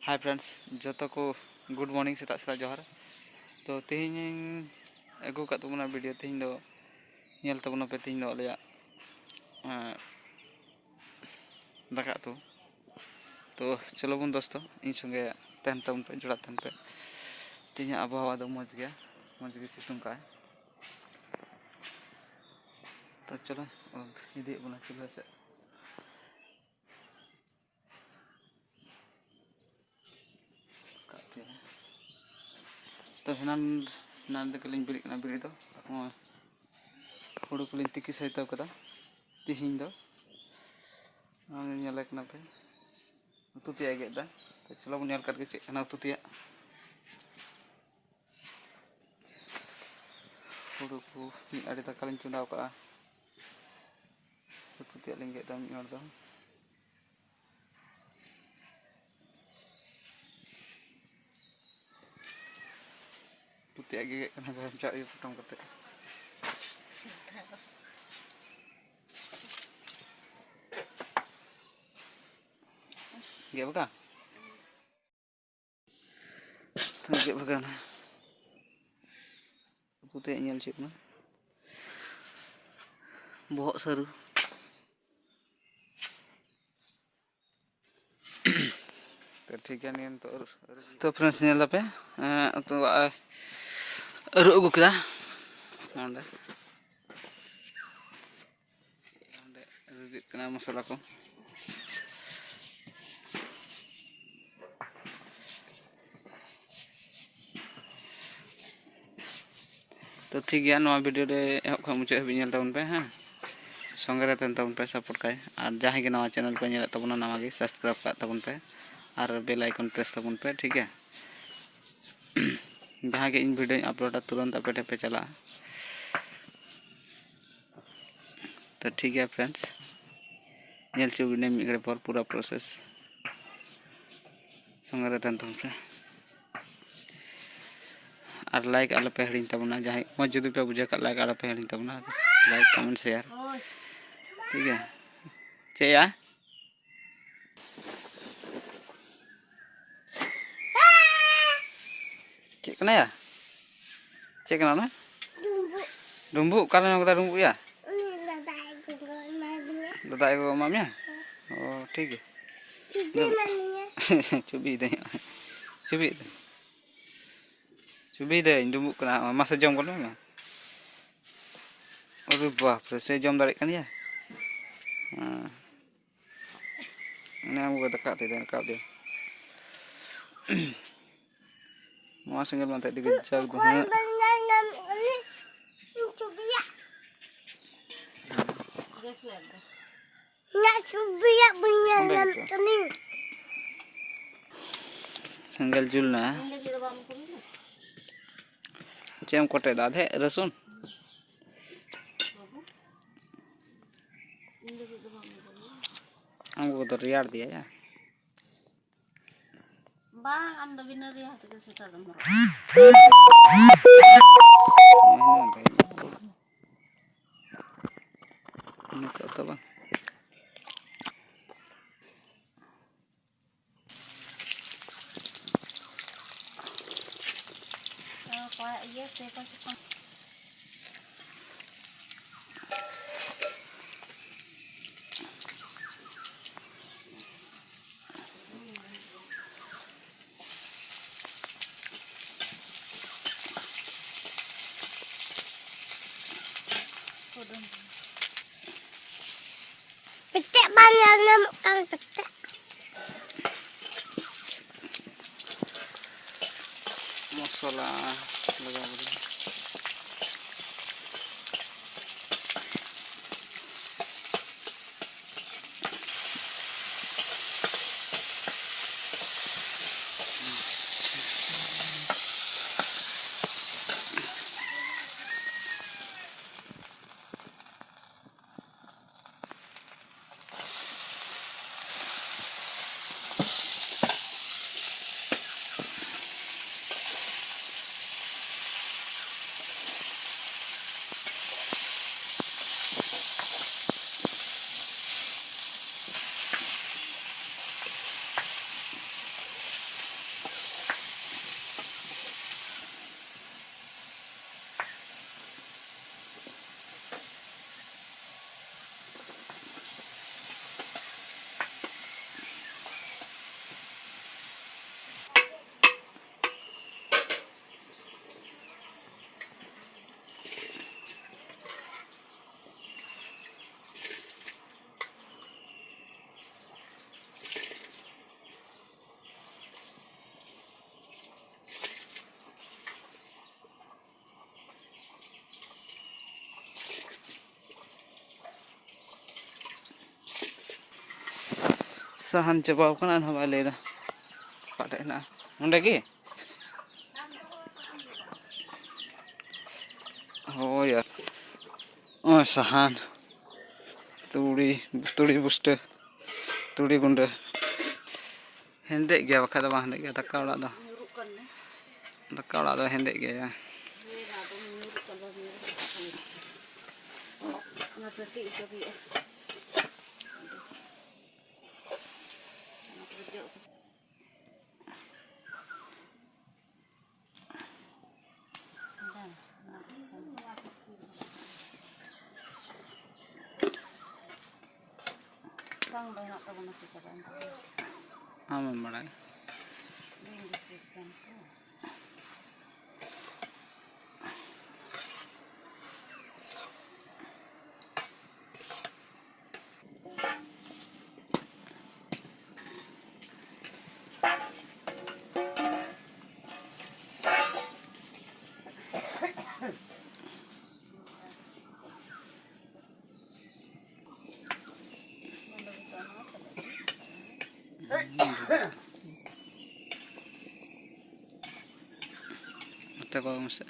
Hi friends जो को good morning सेता सेता जोहार तो तेहन अगू का तबना वीडियो तेहन दो नेल तबना पे तेहन दो आले दाका तो चलो बन दोस्तों इन संगे तहन तबन पे जुड़ा तहन पे तेहन आबहावा दो मज गे सितुंग का तो चलो इदी बना चुला से तो हेनान कलिंग बिरी कना बिरी दो हुड़ू कलिंग तिकी सहित कदा तिहिं दो नेले कना पे उतु तिया गेदा तो चलो बन नेल करके चेक कना उतु तिया हुड़ू को मी आड़ी दाका लिंग चुंदाव का उतु तिया लिंग गेदा मी हर दो तुतिया गे कना गरम चा ये पटम करते गे बका तो गे बका ना तुतिया नेल चेक ना बहुत सारू तो ठीक है नियन तो फ्रेंड्स नेल पे तो अरु अगु केदा ओंडे रुजित कना मसाला को तो ठीक है नवा वीडियो रे एहब खा मुचाद हबी नेल तबन पे हां संगे रे तन तबन पे सपोर्ट काय और जहां के नवा चैनल पे नेल तबना नवा गे सब्सक्राइब का तबन पे और बेल आइकन प्रेस तबन पे ठीक है जहां के इन वीडियो अपलोड तुरंत अपडेट पे चला तो ठीक है फ्रेंड्स नेल चो वीडियो मिगड़े पर पूरा प्रोसेस संगे रे तन तबन पे और लाइक आलो पे हड़िन तबना जहां मज जुदी पे बुझे का लाइक आलो पे हड़िन तबना लाइक कमेंट शेयर ठीक है चेया चेकना या चेकना ना डुम्बु काला ना डुम्बु या दादा को मामिया ओ ठीक है चुबी दे चुबी दे डुम्बु कना मासे जम कोन ना अरे बाप रे से जम दाड़े कन या ने हम को दका दे का दे मा संगल माते दिग जग दो संगल जुलना चेम कोटे दादे रसुन हमको तो रियार दिया या बांग आम दो बिना रियार के स्वेटर दम तो बा ये से को petek banyak kan petek मसाला लगा दे sahan coba kan an haba leda pada na unda ki oh ya oh sahan turi buste turi gunda hendek gaya bakal ada hendek gaya tak kau lah dah nyuruhkan nih. tak kau lah dah hendek gaya ya Ini ada menyuruhkan lagi. Nah, berarti itu dia. Nah, kerja sih. Bang banyak tahu masih coba aman mana ini disebutkan tuh. kita kau masa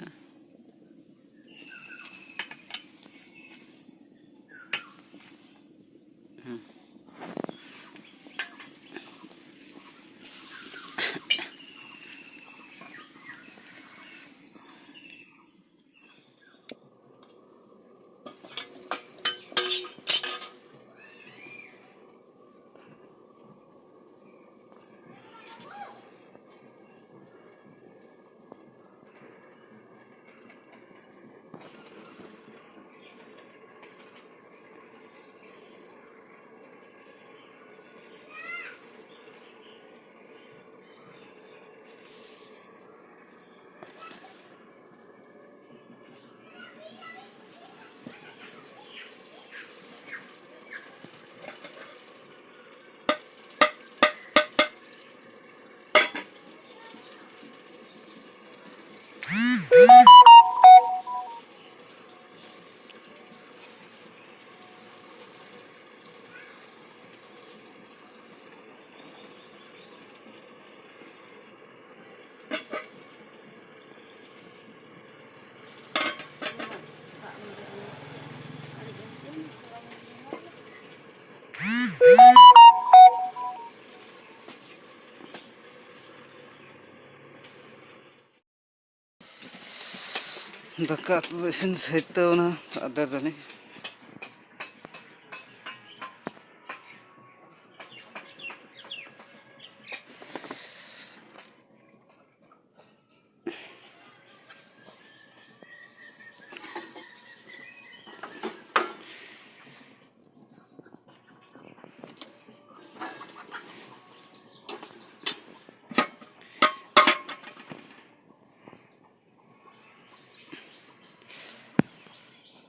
dekat isin situ na ada tadi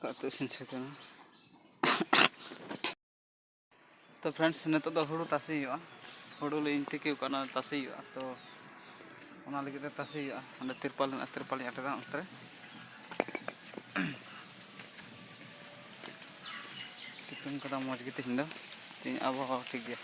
dekat isin situ na तो friends नितो तो हुड़ू तासे हुआ हुड़ू ले इंते के उकाना तासे हुआ तो ओना लगे ते तासे हुआ अंदर तिरपाल याटेदा उतरे तितुम कदा मौज गे तिहिंदा तिन आबहावा ठीक गया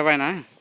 cobain ah